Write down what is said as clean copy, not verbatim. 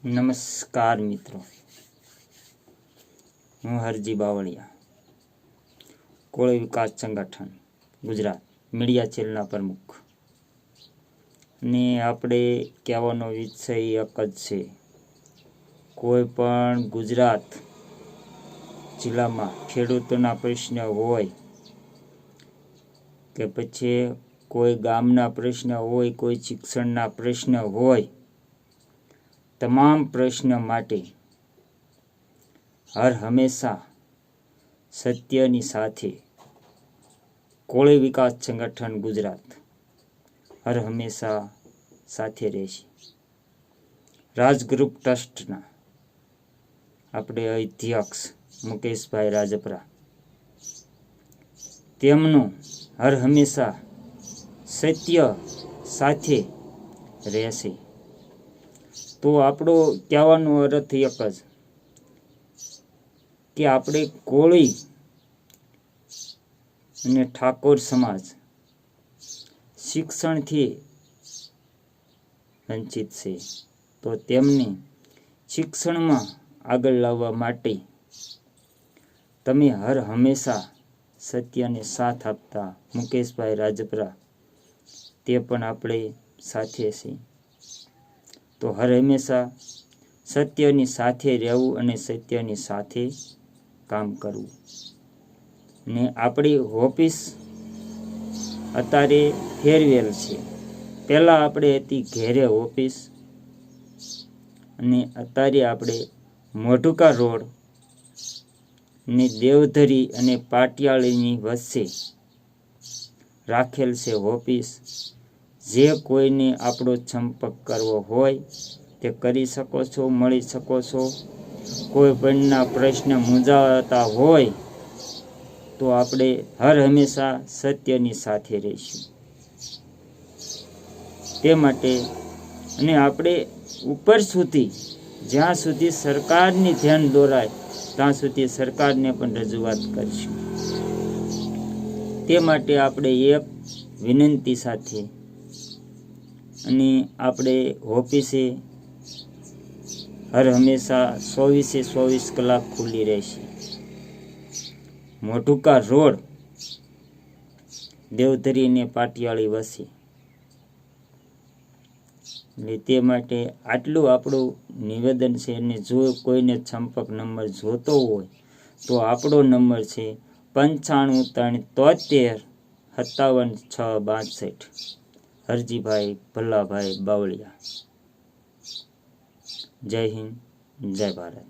નમસ્કાર મિત્રો, હું હરજી બાવળિયા, કોળી વિકાસ સંગઠન ગુજરાત મીડિયા સેલના પ્રમુખ. ને આપણે કહેવાનો વિષય એક જ છે. કોઈ પણ ગુજરાત જિલ્લામાં ખેડૂતોના પ્રશ્ન હોય કે પછી કોઈ ગામના પ્રશ્ન હોય, કોઈ શિક્ષણના પ્રશ્ન હોય, તમામ પ્રશ્ન માટે હર હંમેશા સત્યની સાથે કોળી વિકાસ સંગઠન ગુજરાત હર હંમેશા સાથે રહેશે. રાજગ્રુપ ટ્રસ્ટના આપણે અધ્યક્ષ મુકેશભાઈ રાજપરા, તેમનું હર હંમેશા સત્ય સાથે રહેશે. તો આપણો કહેવાનો અર્થ એક જ કે આપણે કોળી અને ઠાકોર સમાજ શિક્ષણથી વંચિત છે, તો તેમને શિક્ષણમાં આગળ લાવવા માટે તમે હર હંમેશા સત્યને સાથ આપતા મુકેશભાઈ રાજપરા તે પણ આપણે સાથે છે. તો હર હંમેશા સત્યની સાથે રહેવું અને સત્યની સાથે કામ કરવું. ને આપણી ઓફિસ અત્યારે ફેરવેલ છે. પહેલાં આપણે હતી ઘેરે ઓફિસ, અને અત્યારે આપણે મોઢુકા રોડ ને દેવધરી અને પાટિયાળીની વચ્ચે રાખેલ છે ઓફિસ. જે કોઈને આપણો સંપર્ક કરવો હોય તે કરી શકો છો, મળી શકો છો. કોઈ પણના પ્રશ્ન મૂંઝાતા હોય તો આપણે હર હંમેશા સત્યની સાથે રહીશું. તે માટે અને આપણે ઉપર સુધી જ્યાં સુધી સરકારની ધ્યાન દોરાય ત્યાં સુધી સરકારને પણ રજૂઆત કરીશું. તે માટે આપણે એક વિનંતી સાથે અને આપણે ઓફિસે હર હંમેશા 24/24 કલાક ખુલ્લી રહેશે. મોઢુકા રોડ દેવધરી અને પાટિયાળી વચ્ચે. એટલે તે માટે આટલું આપણું નિવેદન છે. અને જો કોઈને સંપર્ક નંબર જોતો હોય તો આપણો નંબર છે 95-373-57-662. હરજીભાઈ ભલ્લાભાઈ બાવળિયા. જય હિન્દ, જય ભારત.